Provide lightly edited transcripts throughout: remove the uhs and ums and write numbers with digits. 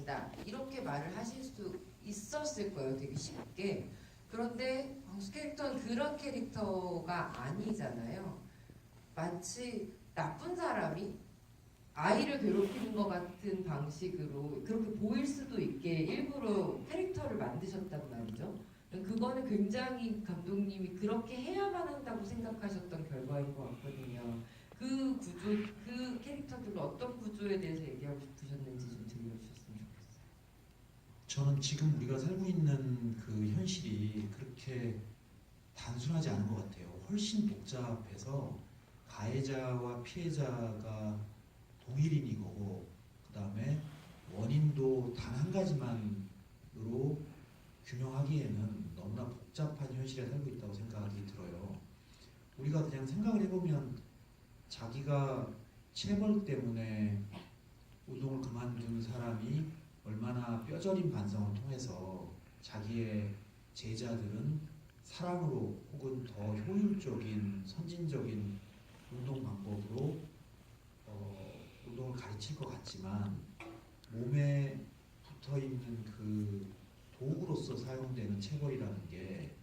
가진다 이렇게 말을 하실 수 있었을 거예요. 되게 쉽게. 그런데 광수 캐릭터는 그런 캐릭터가 아니잖아요. 마치 나쁜 사람이 아이를 괴롭히는 것 같은 방식으로 그렇게 보일 수도 있게 일부러 캐릭터를 만드셨단 말이죠. 그거는 굉장히 감독님이 그렇게 해야만 한다고 생각하셨던 결과인 것 같거든요. 그 구조, 그 캐릭터들은 어떤 구조에 대해서 얘기하고 싶으셨는지 좀 들려주셨으면 좋겠어요. 저는 지금 우리가 살고 있는 그 현실이 그렇게 단순하지 않은 것 같아요. 훨씬 복잡해서 가해자와 피해자가 동일인 이거고, 그 다음에 원인도 단 한 가지만으로 균형하기에는 너무나 복잡한 현실에 살고 있다고 생각이 들어요. 우리가 그냥 생각을 해보면 자기가 체벌 때문에 운동을 그만둔 사람이 얼마나 뼈저린 반성을 통해서 자기의 제자들은 사랑으로 혹은 더 효율적인 선진적인 운동 방법으로 운동을 가르칠 것 같지만 몸에 붙어있는 그 도구로서 사용되는 체벌이라는 게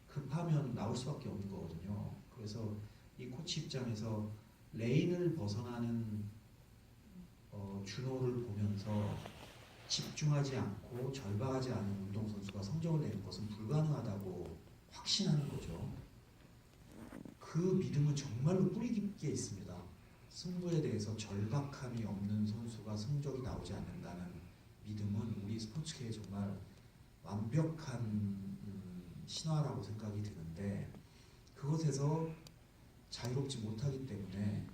급하면 나올 수밖에 없는 거거든요. 그래서 이 코치 입장에서 레인을 벗어나는 준호를 보면서 집중하지 않고 절박하지 않은 운동선수가 성적을 내는 것은 불가능하다고 확신하는 거죠. 그 믿음은 정말로 뿌리 깊게 있습니다. 승부에 대해서 절박함이 없는 선수가 성적이 나오지 않는다는 믿음은 우리 스포츠계에 정말 완벽한 신화라고 생각이 드는데, 그것에서 자유롭지 못하기 때문에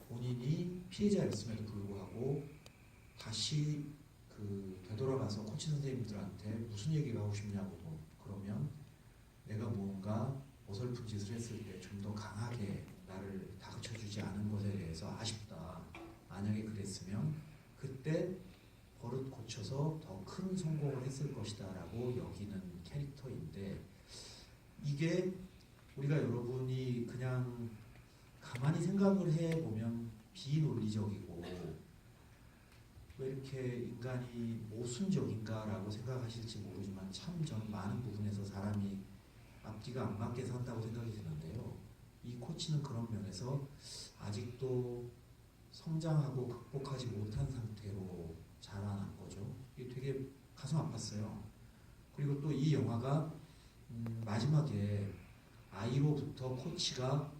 본인이 피해자였음에도 불구하고 다시 되돌아가서 코치 선생님들한테 무슨 얘기가 하고 싶냐고, 그러면 내가 뭔가 어설픈 짓을 했을 때 좀 더 강하게 나를 다그쳐주지 않은 것에 대해서 아쉽다. 만약에 그랬으면 그때 버릇 고쳐서 더 큰 성공을 했을 것이다 라고 여기는 캐릭터인데, 이게 우리가 여러분이 그냥 가만히 생각을 해보면 비논리적이고 왜 이렇게 인간이 모순적인가 라고 생각하실지 모르지만 참 저는 많은 부분에서 사람이 앞뒤가 안 맞게 산다고 생각이 드는데요. 이 코치는 그런 면에서 아직도 성장하고 극복하지 못한 상태로 자라난 거죠. 이게 되게 가슴 아팠어요. 그리고 또 이 영화가 마지막에 아이로부터 코치가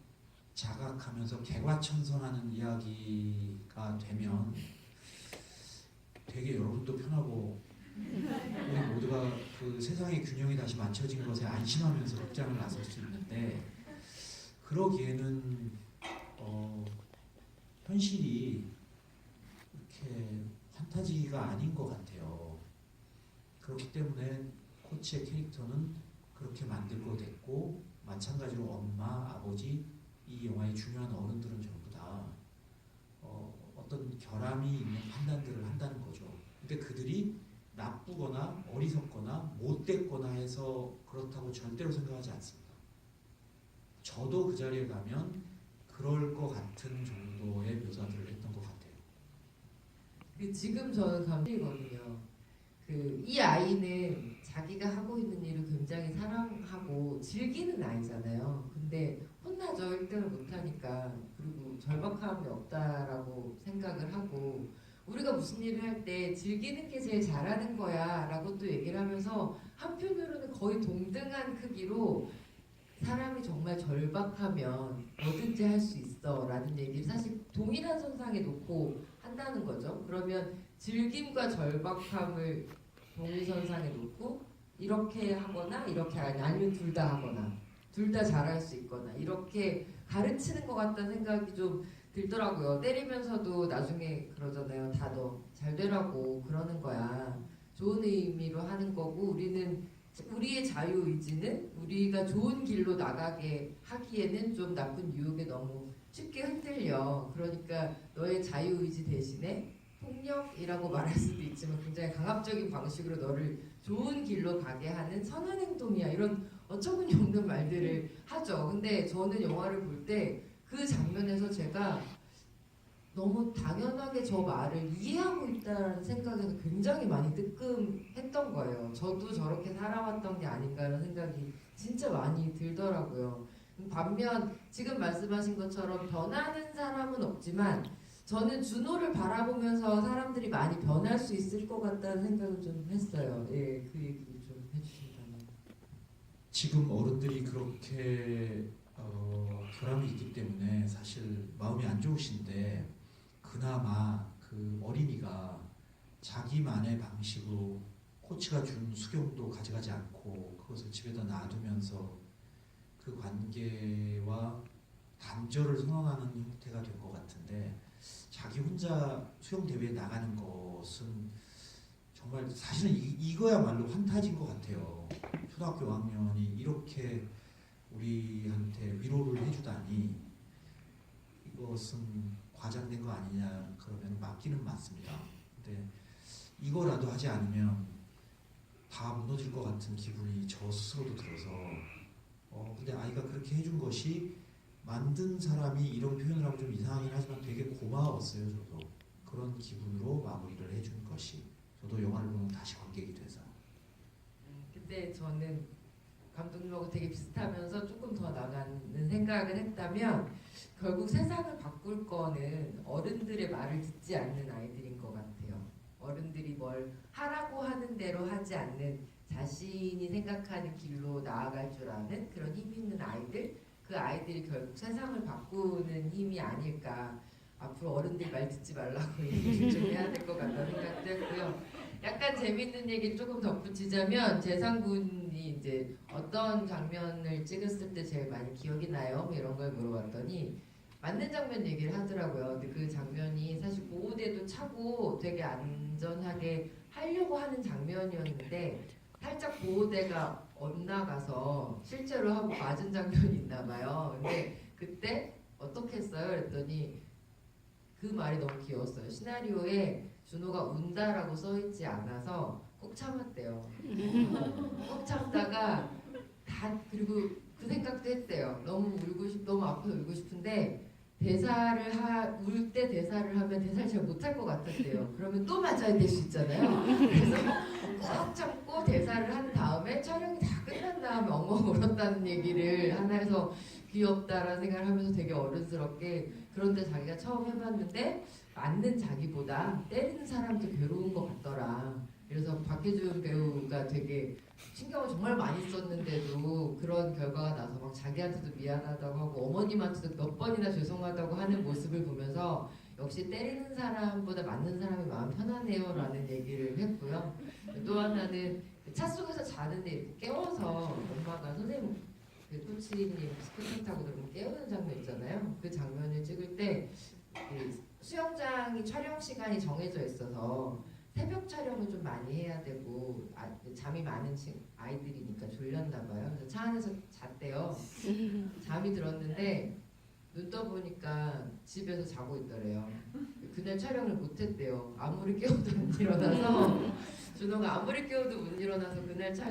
자각하면서 개과천선하는 이야기가 되면 되게 여러분도 편하고 우리 모두가 그 세상의 균형이 다시 맞춰진 것에 안심하면서 극장을 나설 수 있는데, 그러기에는 현실이 이렇게 판타지가 아닌 것 같아요. 그렇기 때문에 코치의 캐릭터는 그렇게 만들고 됐고, 마찬가지로 엄마, 아버지, 이 영화의 중요한 어른들은 전부 다 어떤 결함이 있는 판단들을 한다는 거죠. 근데 그들이 나쁘거나 어리석거나 못됐거나 해서 그렇다고 절대로 생각하지 않습니다. 저도 그 자리에 가면 그럴 것 같은 정도의 묘사들을 했던 것 같아요. 지금 저는 감동이거든요. 이 아이는 자기가 하고 있는 일을 굉장히 사랑하고 즐기는 아이잖아요. 근데 혼나죠. 1등을 못하니까. 그리고 절박함이 없다라고 생각을 하고, 우리가 무슨 일을 할 때 즐기는 게 제일 잘하는 거야 라고 또 얘기를 하면서 한편으로는 거의 동등한 크기로 사람이 정말 절박하면 뭐든지 할 수 있어 라는 얘기를 사실 동일한 선상에 놓고 한다는 거죠. 그러면 즐김과 절박함을 동일선상에 놓고 이렇게 하거나 이렇게 아니면 둘 다 하거나 둘 다 잘할 수 있거나 이렇게 가르치는 것 같다는 생각이 좀 들더라고요. 때리면서도 나중에 그러잖아요. 다 너 잘 되라고 그러는 거야. 좋은 의미로 하는 거고, 우리의 자유의지는 우리가 좋은 길로 나가게 하기에는 좀 나쁜 유혹에 너무 쉽게 흔들려. 그러니까 너의 자유의지 대신에 폭력이라고 말할 수도 있지만 굉장히 강압적인 방식으로 너를 좋은 길로 가게 하는 선한 행동이야. 이런 어처구니 없는 말들을 하죠. 근데 저는 영화를 볼 때 그 장면에서 제가 너무 당연하게 저 말을 이해하고 있다 있다는 생각에서 굉장히 많이 뜨끔했던 거예요. 저도 저렇게 살아왔던 게 아닌가라는 생각이 진짜 많이 들더라고요. 반면 지금 말씀하신 것처럼 변하는 사람은 없지만 저는 준호를 바라보면서 사람들이 많이 변할 수 있을 것 같다는 생각을 좀 했어요. 예, 그 얘기 좀 해주신다면. 지금 어른들이 그렇게 결함이 있기 때문에 사실 마음이 안 좋으신데 그나마 그 어린이가 자기만의 방식으로 코치가 준 수경도 가져가지 않고 그것을 집에다 놔두면서 그 관계와 단절을 선언하는 형태가 된 것 같은데 자기 혼자 수영 대회에 나가는 것은 정말 사실은 이거야말로 환타지인 것 같아요. 초등학교 5학년이 이렇게 우리한테 위로를 해주다니 이것은 과장된 거 아니냐 그러면 맞기는 맞습니다. 근데 이거라도 하지 않으면 다 무너질 것 같은 기분이 저 스스로도 들어서 근데 아이가 그렇게 해준 것이 만든 사람이 이런 표현을 하면 좀 이상하긴 하지만 되게 고마웠어요. 저도 그런 기분으로 마무리를 해준 것이 저도 영화를 보면 다시 관객이 돼서 근데 저는 감독님하고 되게 비슷하면서 조금 더 나가는 생각을 했다면 결국 세상을 바꿀 거는 어른들의 말을 듣지 않는 아이들인 것 같아요. 어른들이 뭘 하라고 하는 대로 하지 않는 자신이 생각하는 길로 나아갈 줄 아는 그런 힘 있는 아이들, 그 아이들이 결국 세상을 바꾸는 힘이 아닐까. 앞으로 어른들 말 듣지 말라고 얘기를 좀 해야 될 것 같다는 생각도 했고요. 약간 재밌는 얘기 조금 덧붙이자면 재상군이 이제 어떤 장면을 찍었을 때 제일 많이 기억이 나요? 뭐 이런 걸 물어봤더니 맞는 장면 얘기를 하더라고요. 근데 그 장면이 사실 보호대도 차고 되게 안전하게 하려고 하는 장면이었는데 살짝 보호대가 엇나가서 실제로 하고 맞은 장면이 있나 봐요. 근데 그때 어떻게 했어요? 그랬더니 그 말이 너무 귀여웠어요. 시나리오에 준호가 운다라고 써있지 않아서 꼭 참았대요. 꼭 참다가 그리고 그 생각도 했대요. 너무 아파서 울고 싶은데 울 때 대사를 하면 대사를 잘 못할 것 같았대요. 그러면 또 맞아야 될 수 있잖아요. 그래서 꼭 참고 대사를 한 다음에 촬영이 다 끝난 다음에 엉엉 울었다는 얘기를 하나 해서 귀엽다라는 생각을 하면서 되게 어른스럽게 그런데 자기가 처음 해봤는데 맞는 자기보다 때리는 사람도 괴로운 것 같더라. 그래서 박해준 배우가 되게 신경을 정말 많이 썼는데도 그런 결과가 나서 막 자기한테도 미안하다고 하고 어머님한테도 몇 번이나 죄송하다고 하는 모습을 보면서 역시 때리는 사람보다 맞는 사람이 마음 편하네요 라는 얘기를 했고요. 또 하나는 차 속에서 자는데 이렇게 깨워서 엄마가 선생님 그 코치님 스쿠터 타고 들어오면 깨우는 장면 있잖아요. 그 장면을 찍을 때 그 수영장이 촬영 시간이 정해져 있어서 새벽 촬영을 좀 많이 해야 되고 잠이 많은 아이들이니까 졸렸나 봐요. 그래서 차 안에서 잤대요. 잠이 들었는데 눈 떠보니까 집에서 자고 있더래요. 그날 촬영을 못했대요. 아무리 깨워도 못 일어나서 준호가 아무리 깨워도 못 일어나서 그날 촬영